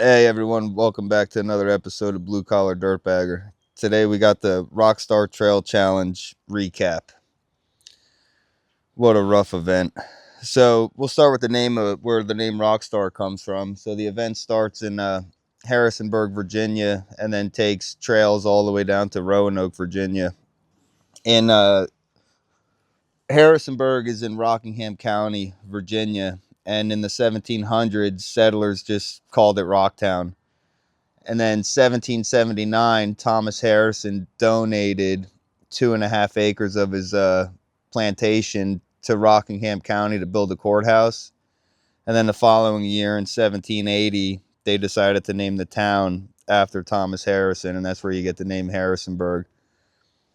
Hey everyone, welcome back to another episode of Blue Collar Dirtbagger. Today we got the RockStar Trail Challenge recap. What a rough event. So we'll start with the name of where the name Rockstar comes from. So the event starts in Harrisonburg, Virginia, and then takes trails all the way down to Roanoke, Virginia. In Harrisonburg is in Rockingham County, Virginia, and in the 1700s, settlers just called it Rocktown. And then 1779, Thomas Harrison donated 2.5 acres of his plantation to Rockingham County to build a courthouse. And then the following year, in 1780, they decided to name the town after Thomas Harrison, and that's where you get the name Harrisonburg.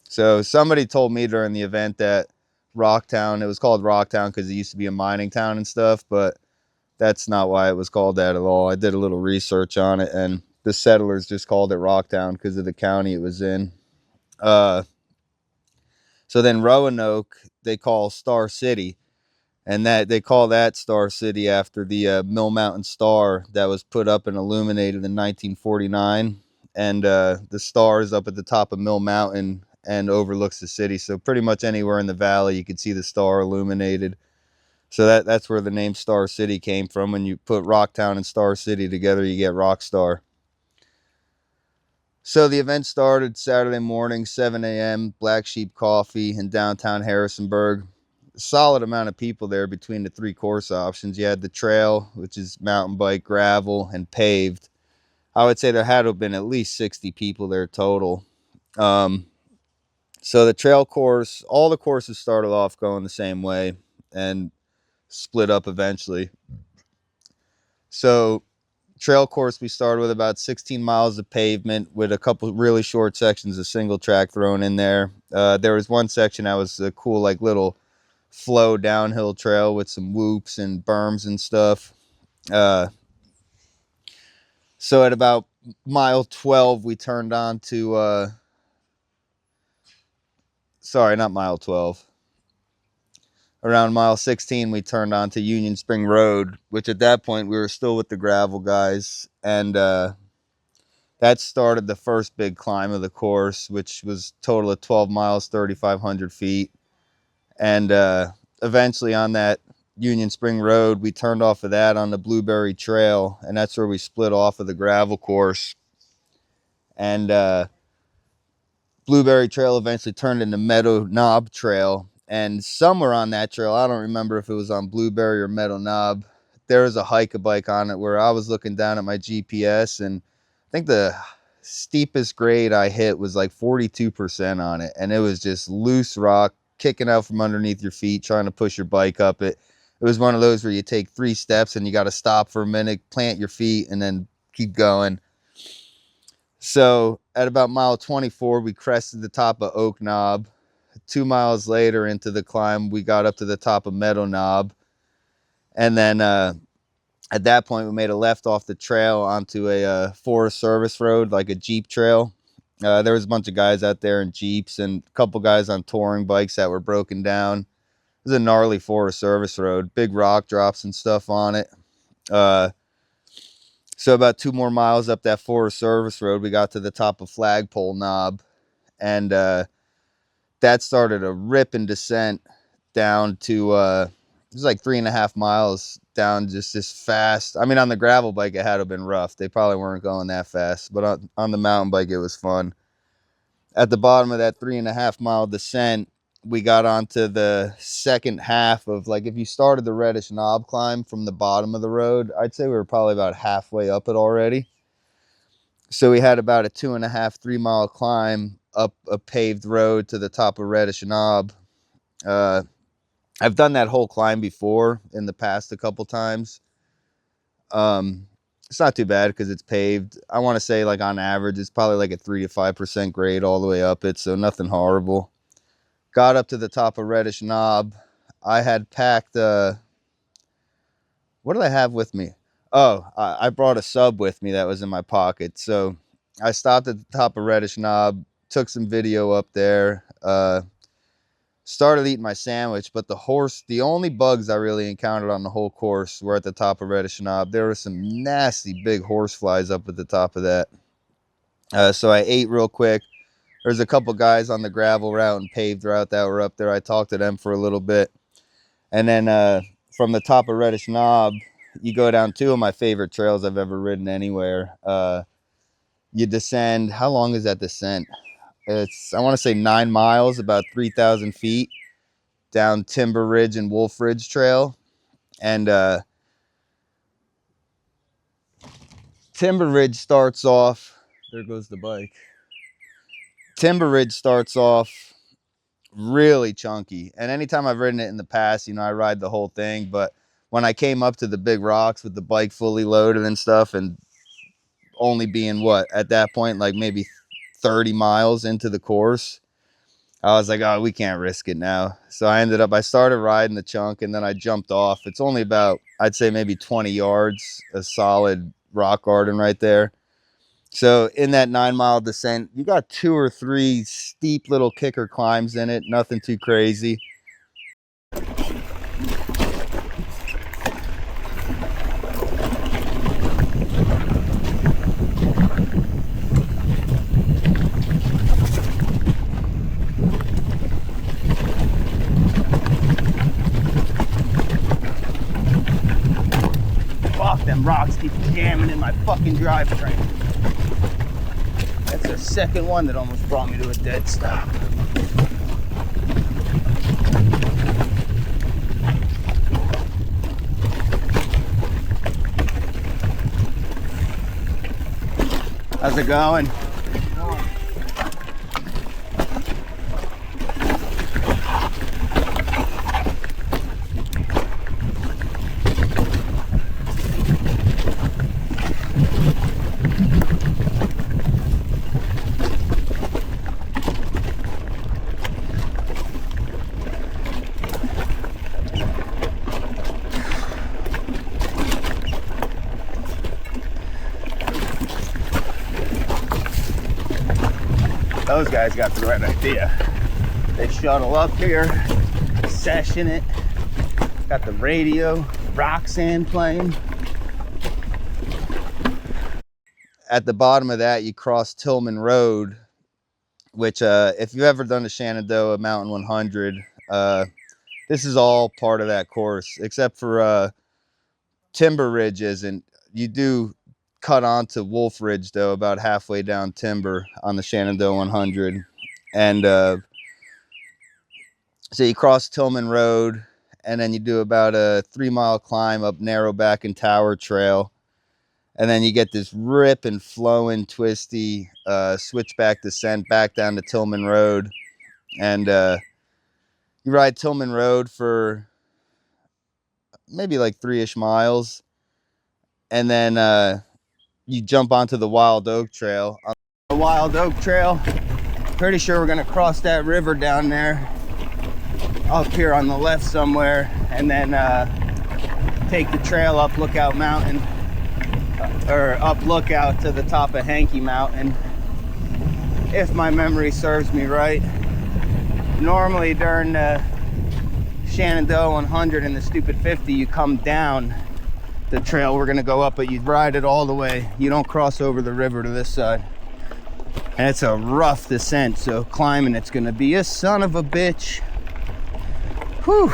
So somebody told me during the event that Rocktown, it was called Rocktown because it used to be a mining town and stuff, but that's not why it was called that at all. I did a little research on it, and the settlers just called it Rocktown because of the county it was in. Uh, so then Roanoke, they call Star City, and that they call that Star City after the Mill Mountain Star that was put up and illuminated in 1949. And the star is up at the top of Mill Mountain and overlooks the city. So pretty much anywhere in the valley, you could see the star illuminated. So that's where the name Star City came from. When you put Rocktown and Star City together, you get Rockstar. So the event started Saturday morning, 7 a.m., Black Sheep Coffee in downtown Harrisonburg. A solid amount of people there between the three course options. You had the trail, which is mountain bike, gravel, and paved. I would say there had to have been at least 60 people there total. So the trail course, all the courses started off going the same way and split up eventually. So trail course, we started with about 16 miles of pavement with a couple really short sections of single track thrown in there. There was one section that was a cool, like, little flow downhill trail with some whoops and berms and stuff. So at about mile 12, we turned on to, sorry, not mile 12. Around mile 16, we turned on to Union Spring Road, which at that point we were still with the gravel guys. And that started the first big climb of the course, which was a total of 12 miles, 3,500 feet. And eventually on that Union Spring Road, we turned off of that on the Blueberry Trail, and that's where we split off of the gravel course. And Blueberry Trail eventually turned into Meadow Knob Trail. And somewhere on that trail, I don't remember if it was on Blueberry or Meadow Knob, there was a hike-a-bike on it where I was looking down at my GPS, and I think the steepest grade I hit was like 42% on it. And it was just loose rock kicking out from underneath your feet, trying to push your bike up it. It was one of those where you take 3 steps and you got to stop for a minute, plant your feet, and then keep going. So at about mile 24, we crested the top of Oak Knob. 2 miles later into the climb, we got up to the top of Meadow Knob. And then at that point, we made a left off the trail onto a Forest Service road, like a Jeep trail. There was a bunch of guys out there in Jeeps and a couple guys on touring bikes that were broken down. It was a gnarly Forest Service road, big rock drops and stuff on it. So about 2 more miles up that Forest Service road, we got to the top of Flagpole Knob. And that started a ripping descent down to, it was like 3.5 miles down, just this fast. I mean, on the gravel bike, it had to have been rough. They probably weren't going that fast, but on the mountain bike, it was fun. At the bottom of that 3.5 mile descent, we got onto the second half of, like, if you started the Reddish Knob climb from the bottom of the road, I'd say we were probably about halfway up it already. So we had about a 2.5, 3 mile climb up a paved road to the top of Reddish Knob. I've done that whole climb before in the past a couple times. It's not too bad because it's paved. I want to say, like, on average, it's probably like a 3 to 5% grade all the way up it, so nothing horrible. Got up to the top of Reddish Knob. I had packed, what did I have with me? Oh, I brought a sub with me that was in my pocket. So I stopped at the top of Reddish Knob, took some video up there. Started eating my sandwich, but the only bugs I really encountered on the whole course were at the top of Reddish Knob. There were some nasty big horse flies up at the top of that. So I ate real quick. There's a couple guys on the gravel route and paved route that were up there. I talked to them for a little bit. And then from the top of Reddish Knob, you go down two of my favorite trails I've ever ridden anywhere. You descend. How long is that descent? It's, I want to say 9 miles, about 3,000 feet down Timber Ridge and Wolf Ridge Trail. And Timber Ridge starts off, there goes the bike. Timber Ridge starts off really chunky. And anytime I've ridden it in the past, you know, I ride the whole thing. But when I came up to the big rocks with the bike fully loaded and stuff, and only being what, at that point, like maybe 30 miles into the course, I was like, oh, we can't risk it now. So I started riding the chunk, and then I jumped off. It's only about, I'd say maybe 20 yards, a solid rock garden right there. So in that 9 mile descent, you got 2 or 3 steep little kicker climbs in it, nothing too crazy. Fuck, them rocks keep jamming in my fucking drivetrain. That's the second one that almost brought me to a dead stop. How's it going? Those guys got the right idea. They shuttle up here, session it, got the radio, Roxanne playing. At the bottom of that, you cross Tillman Road, which if you've ever done the Shenandoah Mountain 100, this is all part of that course, except for Timber Ridge isn't. You do cut onto Wolf Ridge, though, about halfway down Timber on the Shenandoah 100. And so you cross Tillman Road, and then you do about a 3-mile climb up Narrowback and Tower Trail. And then you get this rip and flowing, twisty switchback descent back down to Tillman Road. And you ride Tillman Road for maybe like 3-ish miles. And then you jump onto the Wild Oak Trail. On the Wild Oak Trail, pretty sure we're gonna cross that river down there, up here on the left somewhere, and then take the trail up Lookout Mountain, or up Lookout to the top of Hankey Mountain, if my memory serves me right. Normally during the Shenandoah 100 and the Stupid 50, you come down the trail we're gonna go up, but you ride it all the way. You don't cross over the river to this side. And it's a rough descent, so climbing it's gonna be a son of a bitch. Whew.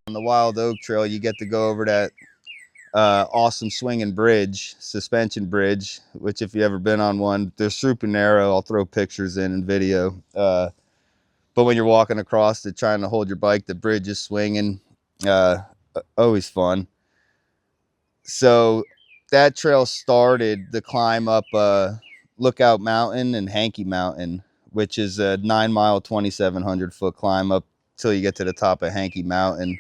On the Wild Oak Trail, you get to go over that awesome swinging bridge, suspension bridge, which if you've ever been on one, they're super narrow. I'll throw pictures in video. But when you're walking across it, trying to hold your bike, the bridge is swinging. Always fun. So that trail started the climb up Lookout Mountain and Hankey Mountain, which is a 9-mile, 2,700 foot climb up till you get to the top of Hankey Mountain.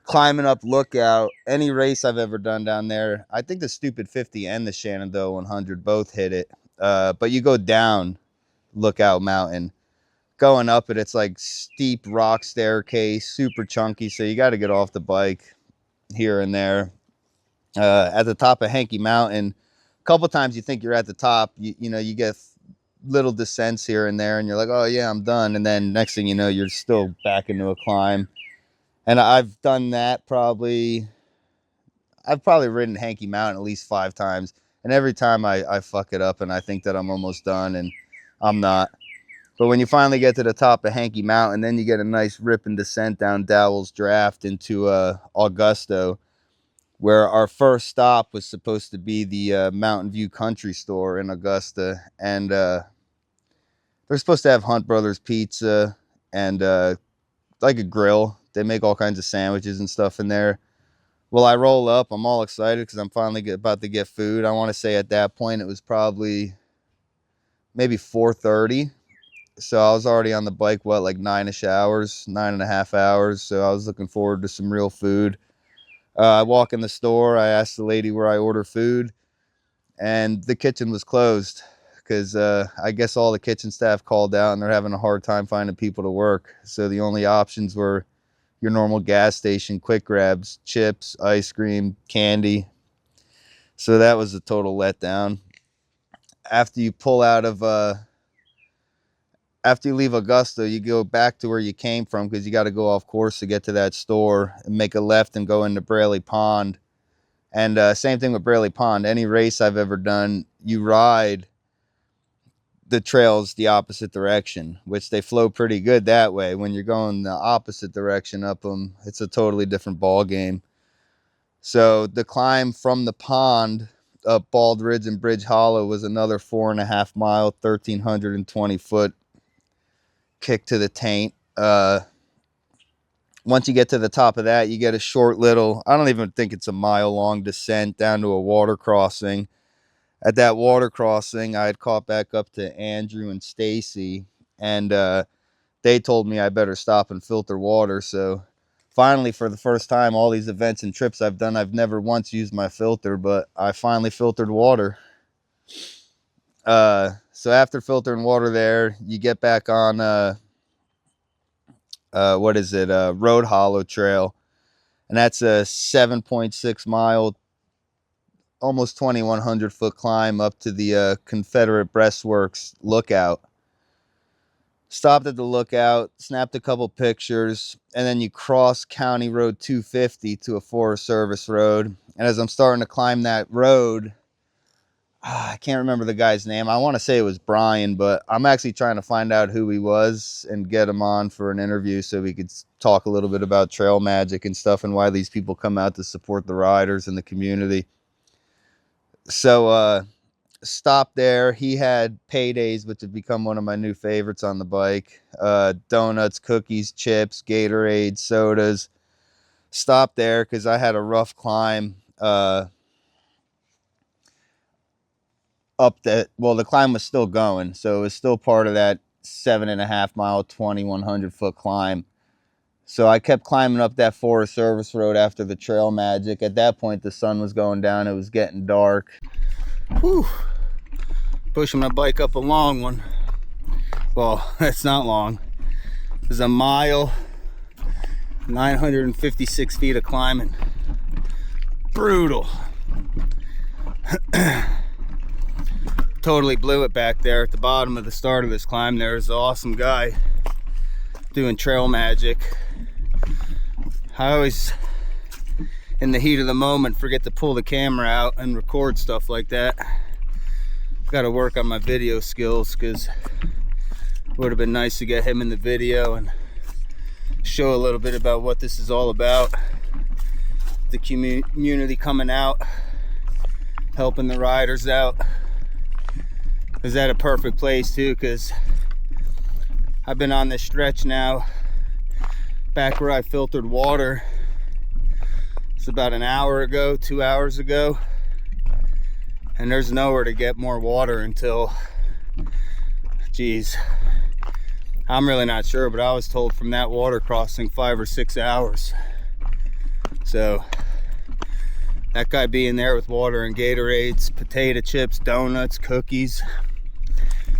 Climbing up Lookout, any race I've ever done down there, I think the Stupid 50 and the Shenandoah 100 both hit it. But you go down Lookout Mountain. Going up it, it's like steep rock staircase, super chunky, so you got to get off the bike here and there. At the top of Hankey Mountain, a couple times you think you're at the top, you know, you get little descents here and there, and you're like, oh yeah, I'm done. And then next thing you know, you're still back into a climb. And I've done that I've probably ridden Hanky Mountain at least 5 times. And every time I fuck it up and I think that I'm almost done, and I'm not. But when you finally get to the top of Hanky Mountain, then you get a nice ripping descent down Dowell's Draft into Augusto, where our first stop was supposed to be the Mountain View Country Store in Augusta. And they're supposed to have Hunt Brothers Pizza and like a grill. They make all kinds of sandwiches and stuff in there. Well, I roll up. I'm all excited because I'm finally about to get food. I want to say at that point it was probably maybe 4:30. So I was already on the bike, what, like 9-ish hours, 9.5 hours. So I was looking forward to some real food. I walk in the store. I asked the lady where I order food, and the kitchen was closed because I guess all the kitchen staff called out and they're having a hard time finding people to work. So the only options were your normal gas station quick grabs, chips, ice cream, candy. So that was a total letdown. After you pull out of after you leave Augusta, you go back to where you came from because you got to go off course to get to that store and make a left and go into Braley Pond. And same thing with Braley Pond. Any race I've ever done, you ride the trails the opposite direction, which they flow pretty good that way. When you're going the opposite direction up them, it's a totally different ball game. So the climb from the pond up Bald Ridge and Bridge Hollow was another 4.5 mile, 1,320 foot kick to the taint. Once you get to the top of that, you get a short little, I don't even think it's a mile long descent down to a water crossing. At that water crossing, I had caught back up to Andrew and Stacy, and they told me I better stop and filter water. So finally, for the first time, all these events and trips I've done, I've never once used my filter, but I finally filtered water. So after filtering water there, you get back on Road Hollow Trail, and that's a 7.6 mile, almost 2,100 foot climb up to the Confederate Breastworks lookout. Stopped at the lookout, snapped a couple pictures, and then you cross County Road 250 to a Forest Service road. And as I'm starting to climb that road, I can't remember the guy's name. I want to say it was Brian, but I'm actually trying to find out who he was and get him on for an interview so we could talk a little bit about trail magic and stuff and why these people come out to support the riders and the community. So stopped there. He had paydays, which have become one of my new favorites on the bike. Donuts, cookies, chips, Gatorade, sodas. Stopped there because I had a rough climb up that. Well, the climb was still going, so it was still part of that 7.5 mile, 2,100 foot climb. So I kept climbing up that Forest Service road after the trail magic. At that point, the sun was going down. It was getting dark. Whew. Pushing my bike up a long one. Well, it's not long. It's a mile, 956 feet of climbing. Brutal. Totally blew it back there at the bottom of the start of this climb. There's an awesome guy doing trail magic. I always, in the heat of the moment, forget to pull the camera out and record stuff like that. Got to work on my video skills because it would have been nice to get him in the video and show a little bit about what this is all about. The community coming out, helping the riders out. Is that a perfect place too? Because I've been on this stretch now, back where I filtered water. It's about an hour ago, 2 hours ago, and there's nowhere to get more water until, geez, I'm really not sure, but I was told from that water crossing 5 or 6 hours. So that guy being there with water and Gatorades, potato chips, donuts, cookies,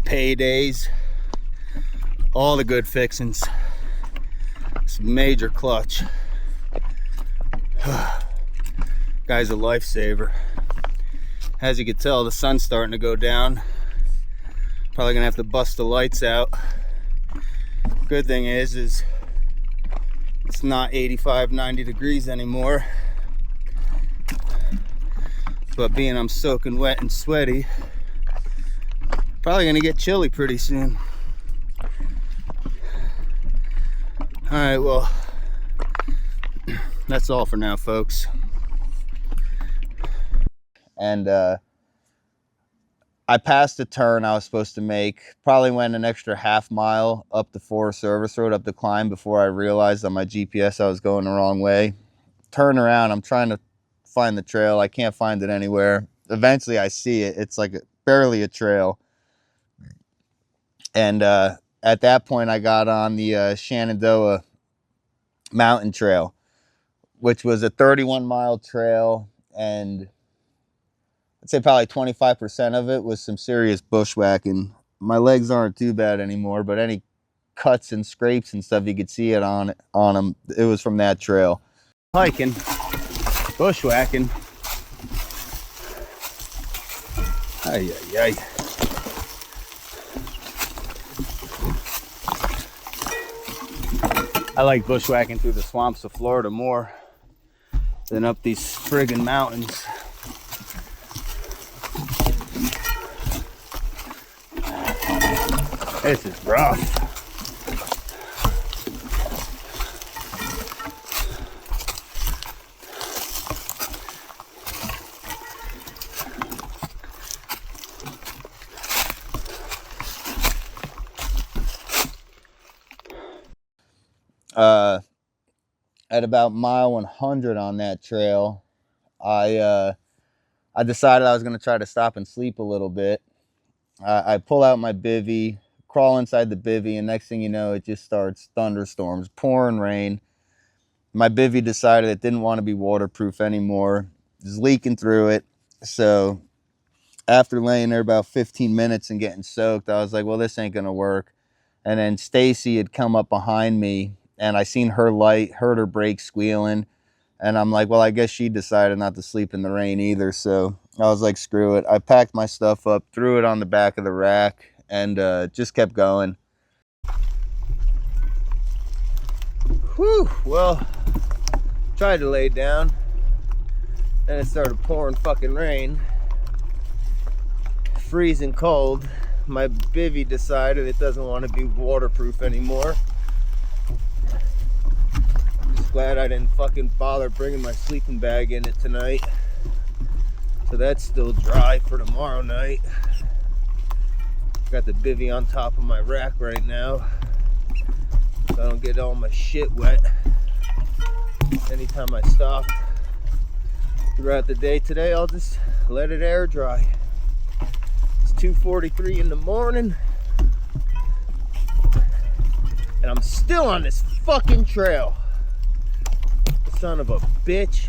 paydays, all the good fixings. It's a major clutch. Guy's a lifesaver. As you can tell, the sun's starting to go down. Probably gonna have to bust the lights out. Good thing is it's not 85, 90 degrees anymore. But being I'm soaking wet and sweaty, probably gonna get chilly pretty soon. All right, well, that's all for now, folks. And I passed the turn I was supposed to make. Probably went an extra half mile up the Forest Service Road, up the climb, before I realized on my GPS I was going the wrong way. Turn around, I'm trying to find the trail. I can't find it anywhere. Eventually I see it. It's like barely a trail. And at that point I got on the Shenandoah Mountain Trail, which was a 31-mile trail, and I'd say probably 25% of it was some serious bushwhacking. My legs aren't too bad anymore, but any cuts and scrapes and stuff you could see it on them, it was from that trail. Hiking, bushwhacking. Ay, ay, ay. I like bushwhacking through the swamps of Florida more than up these friggin' mountains. This is rough. At about mile 100 on that trail, I decided I was going to try to stop and sleep a little bit. I pull out my bivvy, crawl inside the bivvy, and next thing you know, it just starts thunderstorms, pouring rain. My bivvy decided it didn't want to be waterproof anymore. It was leaking through it. So after laying there about 15 minutes and getting soaked, I was like, well, this ain't going to work. And then Stacy had come up behind me, and I seen her light, heard her brakes squealing. And I'm like, well, I guess she decided not to sleep in the rain either. So I was like, screw it. I packed my stuff up, threw it on the back of the rack, and just kept going. Whew, well, tried to lay down. Then it started pouring fucking rain. Freezing cold. My bivvy decided it doesn't want to be waterproof anymore. I'm just glad I didn't fucking bother bringing my sleeping bag in it tonight. So that's still dry for tomorrow night. Got the bivvy on top of my rack right now, so I don't get all my shit wet anytime I stop throughout the day. Today I'll just let it air dry. It's 2:43 in the morning, and I'm still on this fucking trail. Son of a bitch.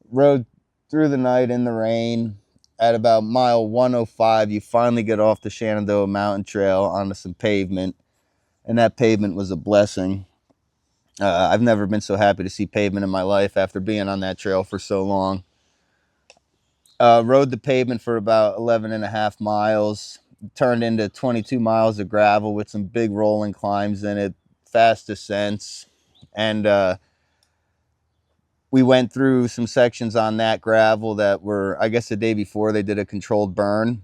Rode through the night in the rain. At about mile 105, you finally get off the Shenandoah Mountain Trail onto some pavement, and that pavement was a blessing. I've never been so happy to see pavement in my life after being on that trail for so long. Rode the pavement for about 11 and a half miles, turned into 22 miles of gravel with some big rolling climbs in it, fast descents, and we went through some sections on that gravel that were, I guess the day before they did a controlled burn,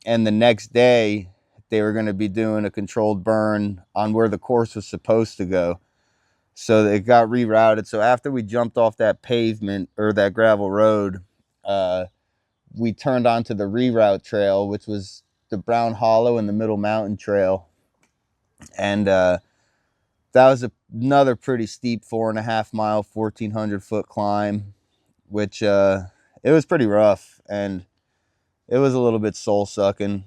and the next day they were going to be doing a controlled burn on where the course was supposed to go. So it got rerouted. So after we jumped off that pavement or that gravel road, we turned onto the reroute trail, which was the Brown Hollow and the Middle Mountain Trail. And that was another pretty steep 4.5 mile, 1,400 foot climb, which it was pretty rough, and it was a little bit soul sucking.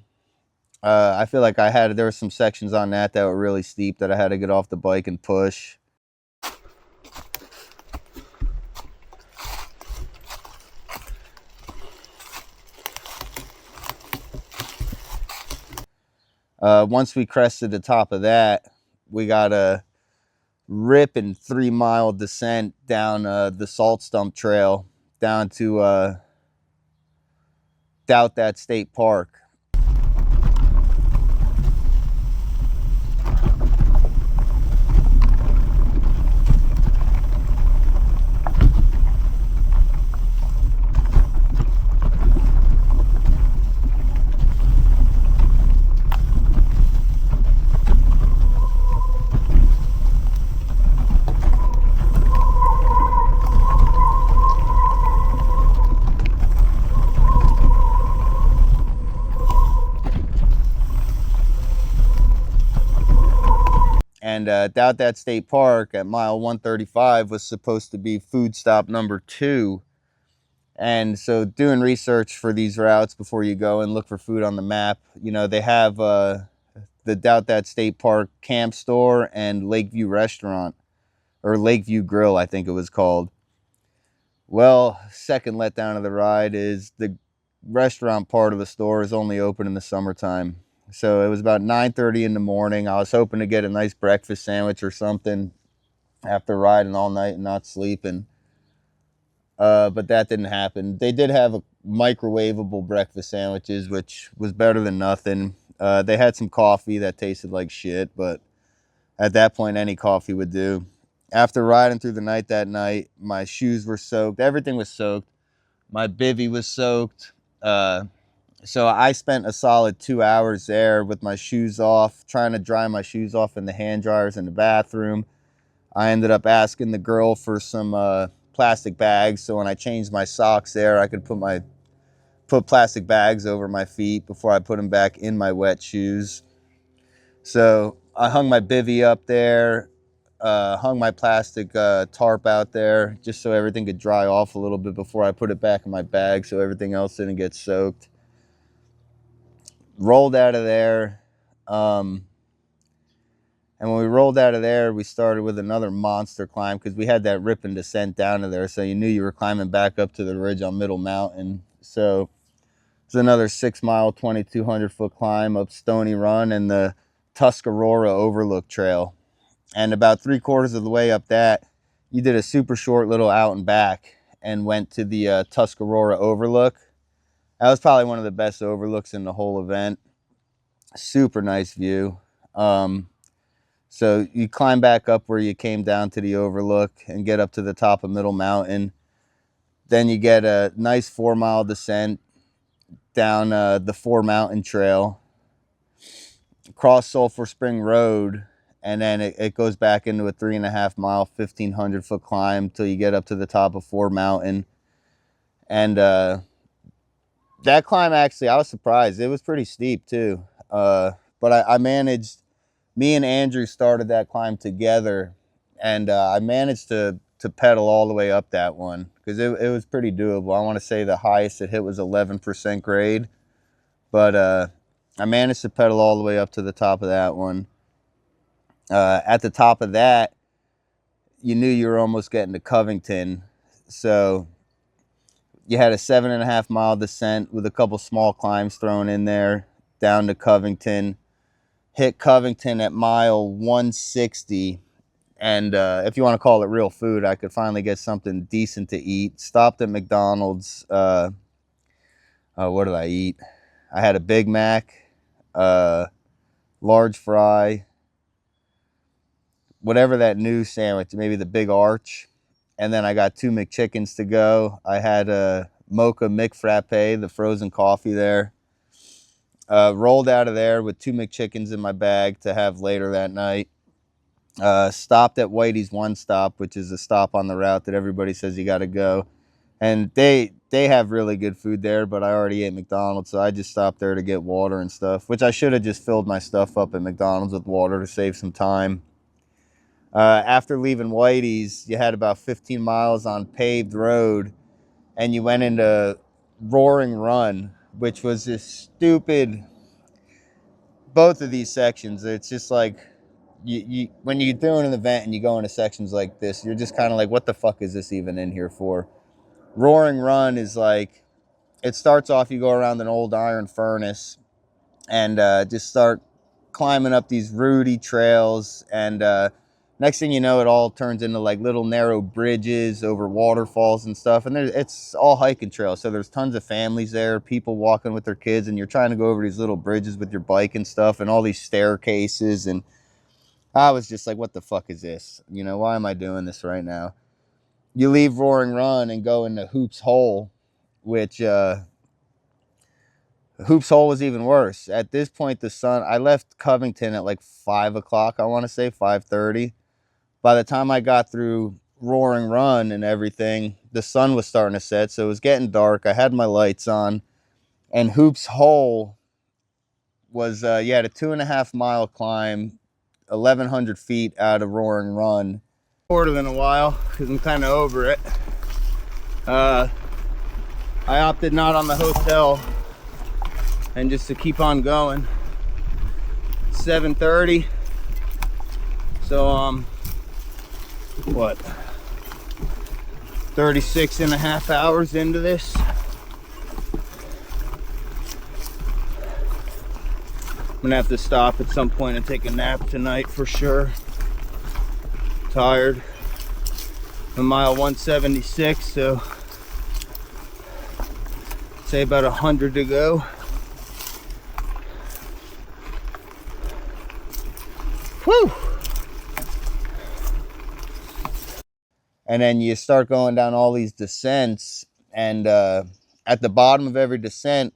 I feel like there were some sections on that were really steep that I had to get off the bike and push. Once we crested the top of that, we got a ripping 3-mile descent down the Salt Stump Trail down to Doubt That State Park. And Doubt That State Park at mile 135 was supposed to be food stop number 2. And so doing research for these routes before you go and look for food on the map, you know, they have the Doubt That State Park camp store and Lakeview restaurant, or Lakeview Grill, I think it was called. Well, second letdown of the ride is the restaurant part of the store is only open in the summertime. So it was about 9:30 in the morning. I was hoping to get a nice breakfast sandwich or something after riding all night and not sleeping. But that didn't happen. They did have a microwavable breakfast sandwiches, which was better than nothing. They had some coffee that tasted like shit, but at that point, any coffee would do. After riding through the night that night, my shoes were soaked. Everything was soaked. My bivvy was soaked. So I spent a solid 2 hours there with my shoes off, trying to dry my shoes off in the hand dryers in the bathroom. I ended up asking the girl for some plastic bags, so when I changed my socks there, I could put plastic bags over my feet before I put them back in my wet shoes. So I hung my bivvy up there, hung my plastic tarp out there just so everything could dry off a little bit before I put it back in my bag so everything else didn't get soaked. Rolled out of there. And when we rolled out of there, we started with another monster climb because we had that rip and descent down to there. So you knew you were climbing back up to the ridge on Middle Mountain. So it's another 6 mile, 2,200 foot climb up Stony Run and the Tuscarora Overlook Trail. And about 3/4 of the way up that, you did a super short little out and back and went to the Tuscarora Overlook. That was probably one of the best overlooks in the whole event. Super nice view. So you climb back up where you came down to the overlook and get up to the top of Middle Mountain. Then you get a nice 4 mile descent down the 4 Mountain Trail, cross Sulphur Spring Road, and then it goes back into a 3.5 mile, 1,500 foot climb till you get up to the top of 4 Mountain. And that climb, actually, I was surprised. It was pretty steep too. But I managed, me and Andrew started that climb together, and I managed to pedal all the way up that one because it was pretty doable. I want to say the highest it hit was 11% grade, but I managed to pedal all the way up to the top of that one. At the top of that, you knew you were almost getting to Covington, so you had a 7.5 mile descent with a couple small climbs thrown in there down to Covington. Hit Covington at mile 160, and if you want to call it real food, I could finally get something decent to eat. Stopped at McDonald's. What did I eat? I had a Big Mac, large fry, whatever that new sandwich, maybe the Big Arch, and then I got 2 McChickens to go. I had a Mocha McFrappe, the frozen coffee there. Rolled out of there with 2 McChickens in my bag to have later that night. Stopped at Whitey's One Stop, which is a stop on the route that everybody says you got to go. And they have really good food there, but I already ate McDonald's, so I just stopped there to get water and stuff, which I should have just filled my stuff up at McDonald's with water to save some time. After leaving Whitey's, you had about 15 miles on paved road, and you went into Roaring Run, which was this stupid, both of these sections, it's just like, you when you're doing an event and you go into sections like this, you're just kind of like, what the fuck is this even in here for? Roaring Run is like, it starts off, you go around an old iron furnace and just start climbing up these rooty trails, and Next thing you know, it all turns into like little narrow bridges over waterfalls and stuff. And it's all hiking trails. So there's tons of families there, people walking with their kids, and you're trying to go over these little bridges with your bike and stuff, and all these staircases. And I was just like, what the fuck is this? You know, why am I doing this right now? You leave Roaring Run and go into Hoops Hole, which Hoops Hole was even worse. At this point, the sun, I left Covington at like 5 o'clock, I want to say 5:30. By the time I got through Roaring Run and everything, the sun was starting to set, so it was getting dark. I had my lights on, and Hoops Hole was, you had a 2.5 mile climb, 1,100 feet out of Roaring Run. Shorter than a while, because I'm kind of over it. I opted not on the hotel, and just to keep on going. 7:30, so what, 36 and a half hours into this. I'm gonna have to stop at some point and take a nap tonight for sure. Tired. I'm mile 176, so say about 100 to go. Whew. And then you start going down all these descents, and at the bottom of every descent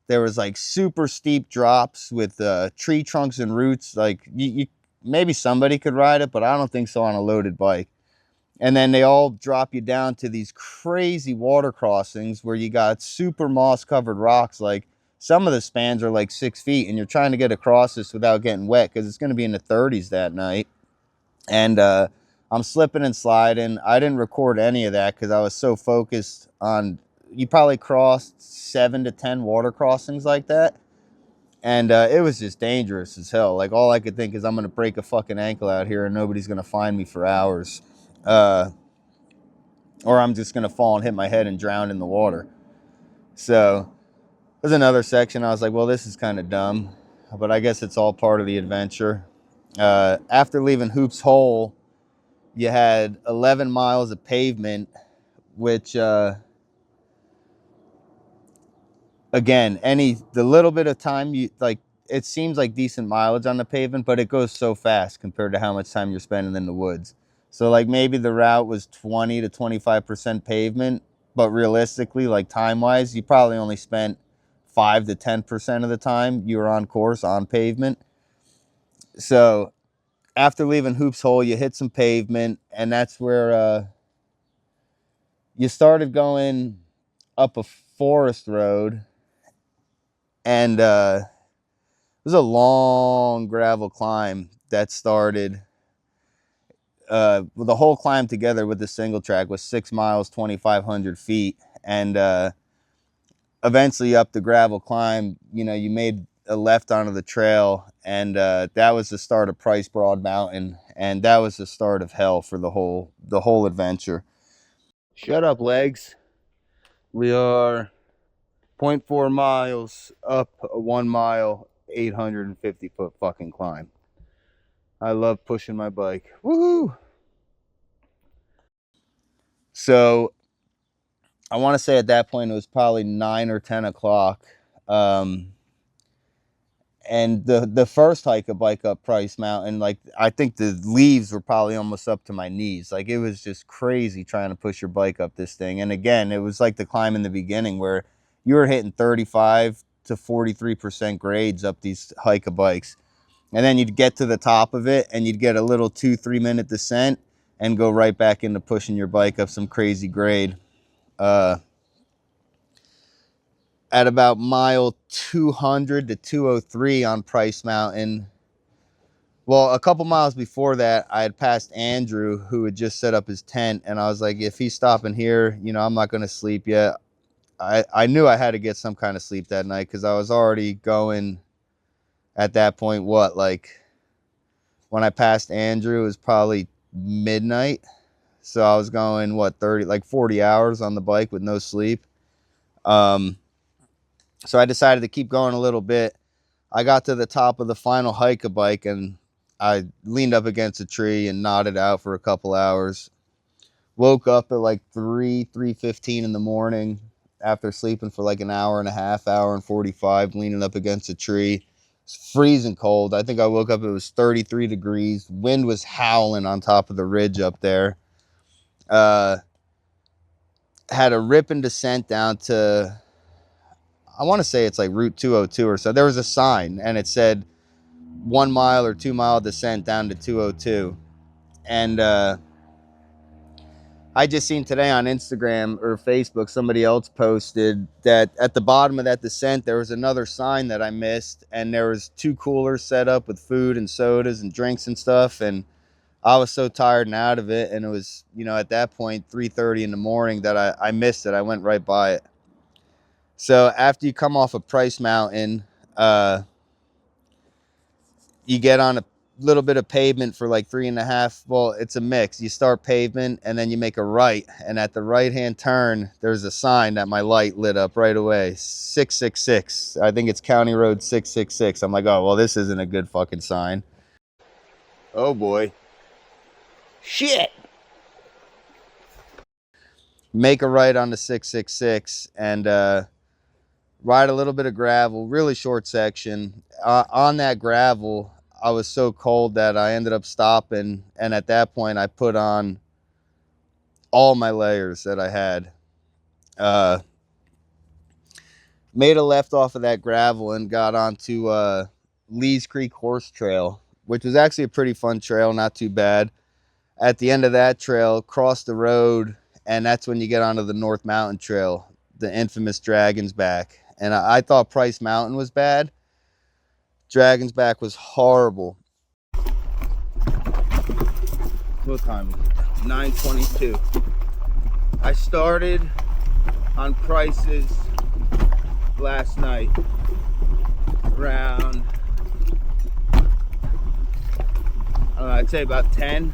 there was like super steep drops with tree trunks and roots. Like you maybe somebody could ride it, but I don't think so on a loaded bike. And then they all drop you down to these crazy water crossings where you got super moss covered rocks. Like some of the spans are like 6 feet, and you're trying to get across this without getting wet because it's going to be in the 30s that night. And I'm slipping and sliding. I didn't record any of that because I was so focused on, you probably crossed 7 to 10 water crossings like that. And it was just dangerous as hell. Like all I could think is I'm going to break a fucking ankle out here and nobody's going to find me for hours. Or I'm just going to fall and hit my head and drown in the water. So there's another section. I was like, well, this is kind of dumb, but I guess it's all part of the adventure. After leaving Hoops Hole, you had 11 miles of pavement, which, again, the little bit of time you like, it seems like decent mileage on the pavement, but it goes so fast compared to how much time you're spending in the woods. So like maybe the route was 20 to 25% pavement, but realistically, like time-wise, you probably only spent 5 to 10% of the time you were on course on pavement. So after leaving Hoops Hole, you hit some pavement, and that's where you started going up a forest road, and it was a long gravel climb that started. The whole climb together with the single track was 6 miles, 2,500 feet, and eventually up the gravel climb, you know, you made a left onto the trail, and that was the start of Price Broad Mountain, and that was the start of hell for the whole adventure. Shut up, legs. We are 0.4 miles up a 1 mile, 850 foot fucking climb. I love pushing my bike. Woohoo! So I want to say at that point it was probably 9 or 10 o'clock. And the first hike a bike up Price Mountain, like I think the leaves were probably almost up to my knees. Like it was just crazy trying to push your bike up this thing. And again, it was like the climb in the beginning where you were hitting 35 to 43% grades up these hike a bikes. And then you'd get to the top of it and you'd get a little 2-3 minute descent and go right back into pushing your bike up some crazy grade. At about mile 200 to 203 on Price Mountain. Well, a couple miles before that, I had passed Andrew, who had just set up his tent, and I was like, if he's stopping here, you know, I'm not going to sleep yet. I knew I had to get some kind of sleep that night because I was already going at that point, what, like when I passed Andrew, it was probably midnight. So I was going, what, 40 hours on the bike with no sleep. So I decided to keep going a little bit. I got to the top of the final hike a bike, and I leaned up against a tree and nodded out for a couple hours. Woke up at like 3:15 in the morning after sleeping for like an hour and a half, hour and 45, leaning up against a tree. It's freezing cold. I think I woke up, it was 33 degrees. Wind was howling on top of the ridge up there. Had a ripping descent down to, I want to say it's like Route 202 or so. There was a sign and it said 1 mile or 2 mile descent down to 202. And I just seen today on Instagram or Facebook, somebody else posted that at the bottom of that descent, there was another sign that I missed. And there was 2 coolers set up with food and sodas and drinks and stuff. And I was so tired and out of it. And it was, you know, at that point, 3:30 in the morning that I missed it. I went right by it. So after you come off of Price Mountain, you get on a little bit of pavement for like 3.5. Well, it's a mix. You start pavement and then you make a right. And at the right-hand turn, there's a sign that my light lit up right away. 666. I think it's County Road 666. I'm like, oh, well, this isn't a good fucking sign. Oh, boy. Shit. Make a right on the 666 and ride a little bit of gravel, really short section. On that gravel, I was so cold that I ended up stopping. And at that point, I put on all my layers that I had. Made a left off of that gravel and got onto Lee's Creek Horse Trail, which was actually a pretty fun trail, not too bad. At the end of that trail, crossed the road, and that's when you get onto the North Mountain Trail, the infamous Dragon's Back. And I thought Price Mountain was bad. Dragon's Back was horrible. What time is it? 9:22. I started on Price's last night around, I'd say about 10.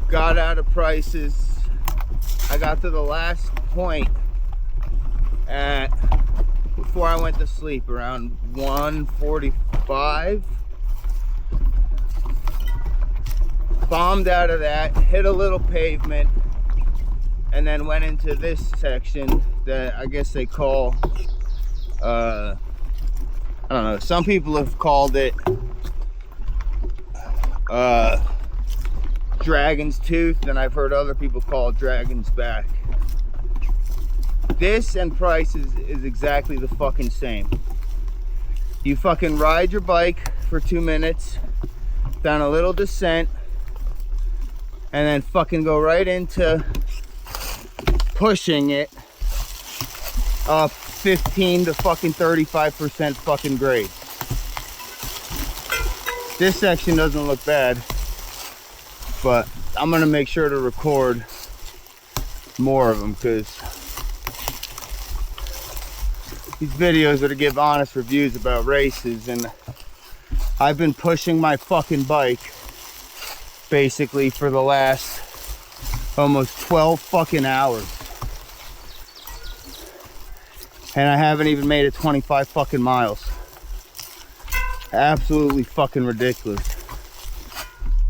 Got out of Price's. I got to the last point at, before I went to sleep, around 1:45. Bombed out of that, hit a little pavement, and then went into this section that I guess they call, I don't know, some people have called it Dragon's Tooth, and I've heard other people call it Dragon's Back. This and Price is exactly the fucking same. You fucking ride your bike for 2 minutes down a little descent and then fucking go right into pushing it up 15 to fucking 35% fucking grade. This section doesn't look bad, but I'm gonna make sure to record more of them because these videos are to give honest reviews about races, and I've been pushing my fucking bike basically for the last almost 12 fucking hours, and I haven't even made it 25 fucking miles. Absolutely fucking ridiculous.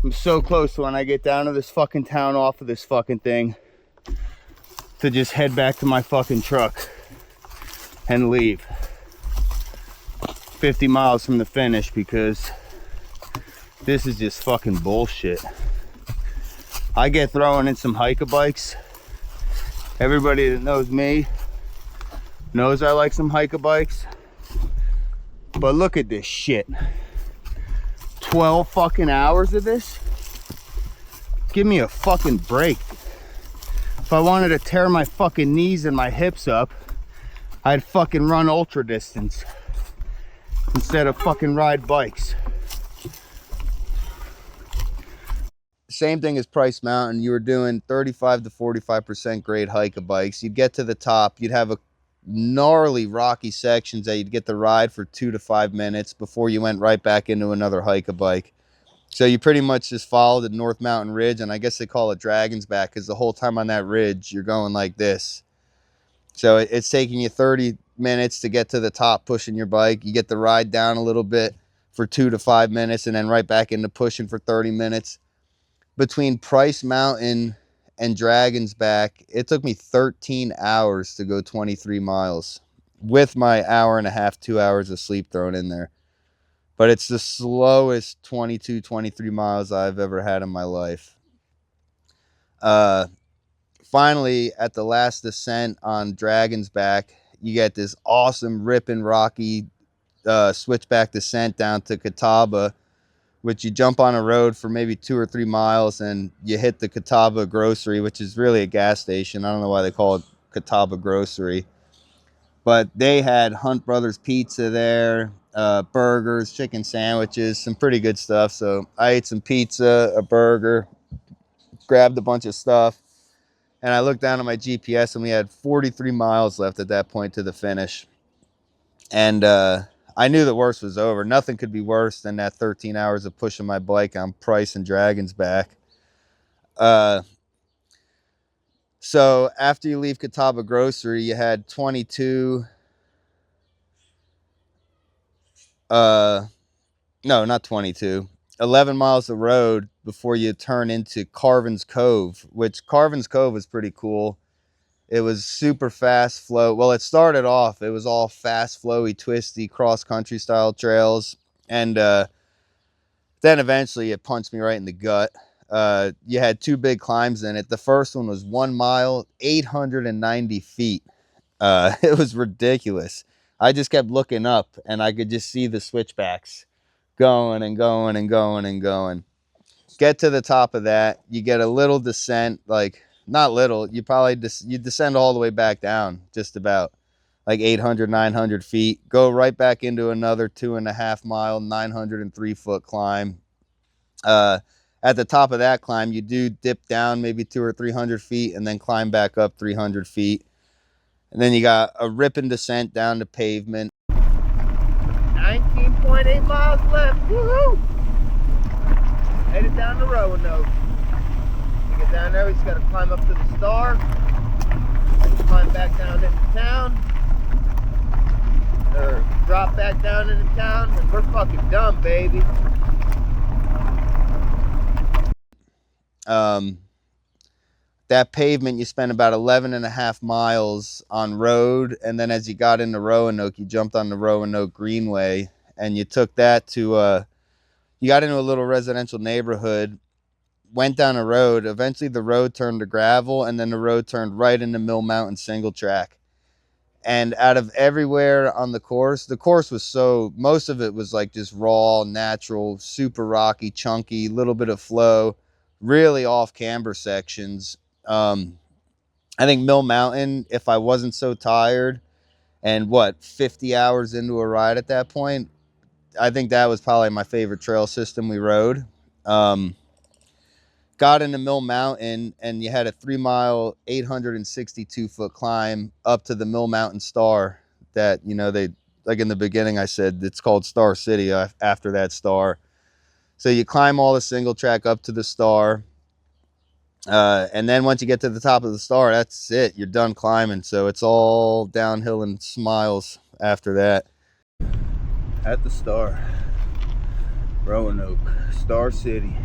I'm so close to, when I get down to this fucking town off of this fucking thing, to just head back to my fucking truck and leave. 50 miles from the finish, because this is just fucking bullshit. I get throwing in some hiker bikes. Everybody that knows me knows I like some hiker bikes. But look at this shit. 12 fucking hours of this? Give me a fucking break. If I wanted to tear my fucking knees and my hips up, I'd fucking run ultra distance instead of fucking ride bikes. Same thing as Price Mountain. You were doing 35 to 45% grade hiker bikes. You'd get to the top, you'd have a gnarly rocky sections that you'd get to ride for 2 to 5 minutes before you went right back into another hiker bike. So you pretty much just followed the North Mountain Ridge, and I guess they call it Dragon's Back because the whole time on that ridge you're going like this. So it's taking you 30 minutes to get to the top pushing your bike. You get the ride down a little bit, for 2 to 5 minutes, and then right back into pushing for 30 minutes. Between Price Mountain and Dragon's Back, it took me 13 hours to go 23 miles with my hour and a half, 2 hours of sleep thrown in there. But it's the slowest 22, 23 miles I've ever had in my life. Finally, at the last descent on Dragon's Back, you get this awesome, ripping, rocky switchback descent down to Catawba, which you jump on a road for maybe 2 or 3 miles, and you hit the Catawba Grocery, which is really a gas station. I don't know why they call it Catawba Grocery. But they had Hunt Brothers Pizza there, burgers, chicken sandwiches, some pretty good stuff. So I ate some pizza, a burger, grabbed a bunch of stuff, and I looked down at my GPS, and we had 43 miles left at that point to the finish. And I knew the worst was over. Nothing could be worse than that 13 hours of pushing my bike on Price and Dragon's Back. So after you leave Catawba Grocery, you had 22... no, not 22. 11 miles of road before you turn into Carvin's Cove, which Carvin's Cove is pretty cool. It was super fast flow. Well, it started off, it was all fast, flowy, twisty, cross-country style trails. And then eventually it punched me right in the gut. You had 2 big climbs in it. The first one was 1 mile, 890 feet. It was ridiculous. I just kept looking up, and I could just see the switchbacks going and going and going and going. Get to the top of that, you get a little descent, like not little, you probably you descend all the way back down, just about like 800, 900 feet. Go right back into another 2.5 mile, 903 foot climb. At the top of that climb, you do dip down maybe 200 or 300 feet, and then climb back up 300 feet. And then you got a ripping descent down to pavement. 19.8 miles left. Woohoo! Headed down to Roanoke. You get down there, we just got to climb up to the Star. Climb back down into town. Or drop back down into town, and we're fucking done, baby. That pavement, you spent about 11.5 miles on road, and then as you got into Roanoke, you jumped on the Roanoke Greenway, and you took that to you got into a little residential neighborhood, went down a road. Eventually the road turned to gravel, and then the road turned right into Mill Mountain single track. And out of everywhere on the course was so, most of it was like just raw, natural, super rocky, chunky, little bit of flow, really off camber sections. I think Mill Mountain, if I wasn't so tired and 50 hours into a ride at that point, I think that was probably my favorite trail system we rode. Got into Mill Mountain, and you had a 3 mile, 862 foot climb up to the Mill Mountain Star that, they, like in the beginning I said, it's called Star City after that star. So you climb all the single track up to the Star. And then once you get to the top of the Star, that's it. You're done climbing. So it's all downhill and smiles after that. At the Star, Roanoke, Star City.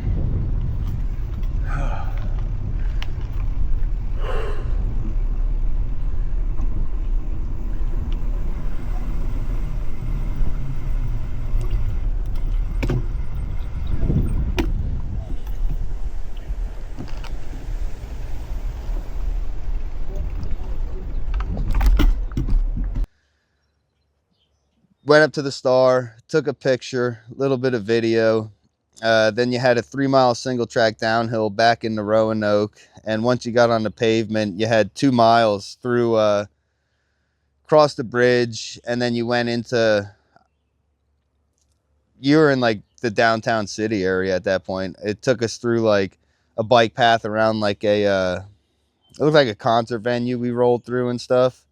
Went up to the Star, took a picture, a little bit of video. Then you had a 3 mile single track downhill back into Roanoke. And once you got on the pavement, you had 2 miles through, crossed the bridge. And then you went into, you were in like the downtown city area at that point. It took us through like a bike path around like it looked like a concert venue we rolled through and stuff.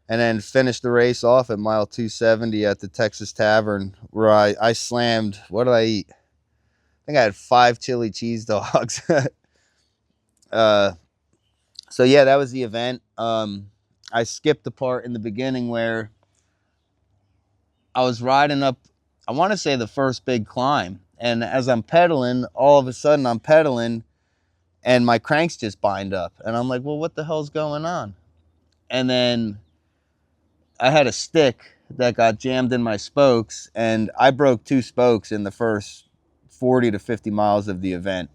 And then finished the race off at mile 270 at the Texas Tavern, where I slammed, what did I eat? I think I had 5 chili cheese dogs. So yeah, that was the event. I skipped the part in the beginning where I was riding up I want to say the first big climb. And as I'm pedaling, all of a sudden I'm pedaling and my cranks just bind up. And I'm like, well, what the hell's going on? And then I had a stick that got jammed in my spokes, and I broke 2 spokes in the first 40 to 50 miles of the event.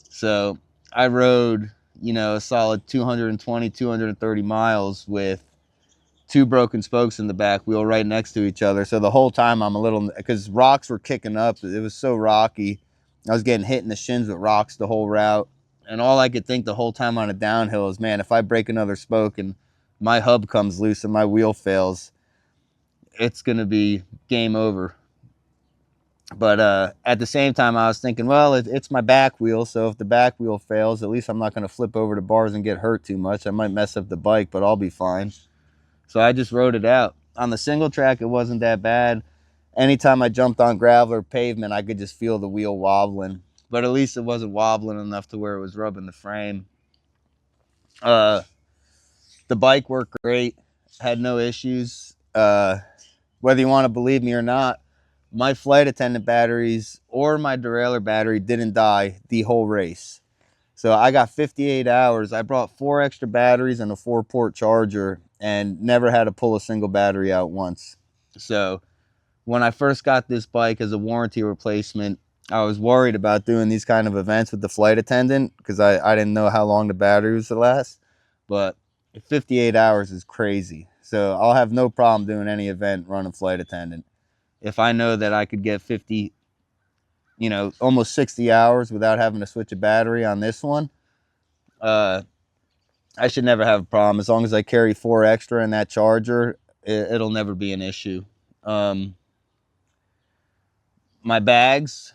So I rode, a solid 220, 230 miles with 2 broken spokes in the back wheel right next to each other. So the whole time I'm a little, because rocks were kicking up. It was so rocky. I was getting hit in the shins with rocks the whole route. And all I could think the whole time on a downhill is, man, if I break another spoke and my hub comes loose and my wheel fails, it's going to be game over. But at the same time, I was thinking, well, it's my back wheel. So if the back wheel fails, at least I'm not going to flip over the bars and get hurt too much. I might mess up the bike, but I'll be fine. So I just rode it out. On the single track, it wasn't that bad. Anytime I jumped on gravel or pavement, I could just feel the wheel wobbling. But at least it wasn't wobbling enough to where it was rubbing the frame. The bike worked great. Had no issues. Whether you want to believe me or not, my flight attendant batteries or my derailleur battery didn't die the whole race. So I got 58 hours. I brought 4 extra batteries and a 4-port charger and never had to pull a single battery out once. So when I first got this bike as a warranty replacement, I was worried about doing these kind of events with the flight attendant because I didn't know how long the batteries would last. But 58 hours is crazy. So I'll have no problem doing any event running flight attendant. If I know that I could get 50, almost 60 hours without having to switch a battery on this one, I should never have a problem. As long as I carry 4 extra in that charger, it'll never be an issue. My bags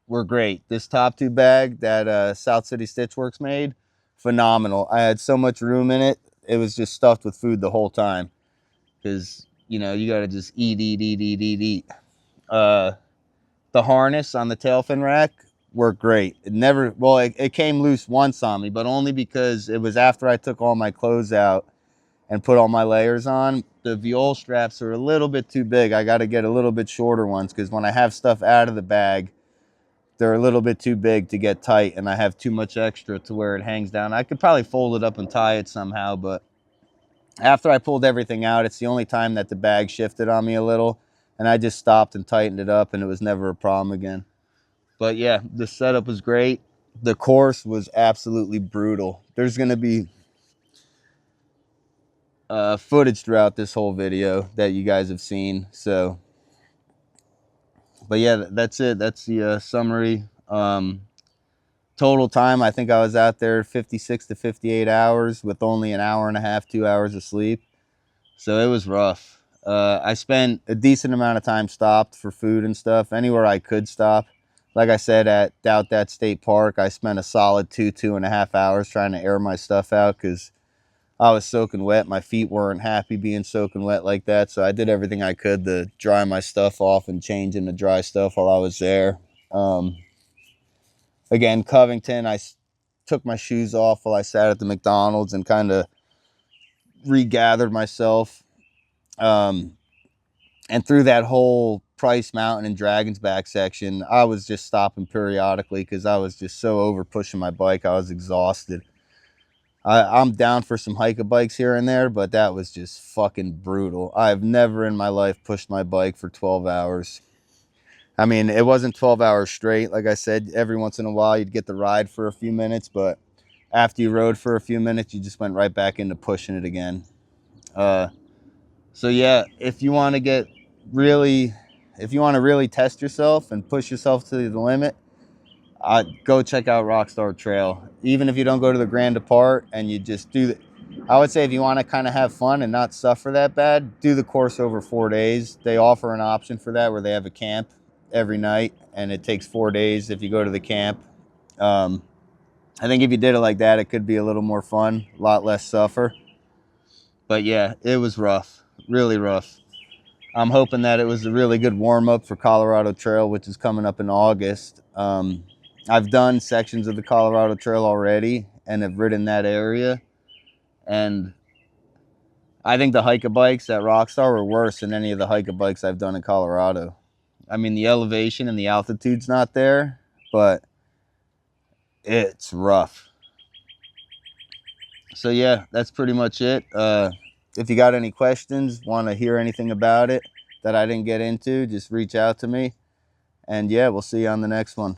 were great. This top 2 bag that South City Stitchworks made, phenomenal. I had so much room in it. It was just stuffed with food the whole time because, you got to just eat. The harness on the tail fin rack worked great. It came loose once on me, but only because it was after I took all my clothes out and put all my layers on. The viol straps are a little bit too big. I got to get a little bit shorter ones because when I have stuff out of the bag, they're a little bit too big to get tight, and I have too much extra to where it hangs down. I could probably fold it up and tie it somehow, but after I pulled everything out, it's the only time that the bag shifted on me a little, and I just stopped and tightened it up, and it was never a problem again. But yeah, the setup was great. The course was absolutely brutal. There's going to be footage throughout this whole video that you guys have seen. So, but yeah, that's it. That's the summary. Total time, I think I was out there 56 to 58 hours with only an hour and a half, 2 hours of sleep. So it was rough. I spent a decent amount of time stopped for food and stuff, anywhere I could stop. Like I said, at Doubt State Park, I spent a solid 2.5 hours trying to air my stuff out because I was soaking wet. My feet weren't happy being soaking wet like that. So I did everything I could to dry my stuff off and change into dry stuff while I was there. Again, Covington, I took my shoes off while I sat at the McDonald's and kind of regathered myself. And through that whole Price Mountain and Dragon's Back section, I was just stopping periodically because I was just so over pushing my bike. I was exhausted. I'm down for some hike-a-bikes here and there, but that was just fucking brutal. I've never in my life pushed my bike for 12 hours. I mean, it wasn't 12 hours straight. Like I said, every once in a while you'd get the ride for a few minutes, but after you rode for a few minutes, you just went right back into pushing it again. So yeah, if you want to really test yourself and push yourself to the limit, go check out RockStar Trail. Even if you don't go to the Grand Depart and you just I would say if you want to kind of have fun and not suffer that bad, do the course over 4 days. They offer an option for that where they have a camp every night, and it takes 4 days if you go to the camp. I think if you did it like that, it could be a little more fun, a lot less suffer. But yeah, it was rough, really rough. I'm hoping that it was a really good warm-up for Colorado Trail, which is coming up in August. I've done sections of the Colorado Trail already and have ridden that area. And I think the hike-a-bikes at RockStar were worse than any of the hike-a-bikes I've done in Colorado. I mean, the elevation and the altitude's not there, but it's rough. So yeah, that's pretty much it. If you got any questions, want to hear anything about it that I didn't get into, just reach out to me. And yeah, we'll see you on the next one.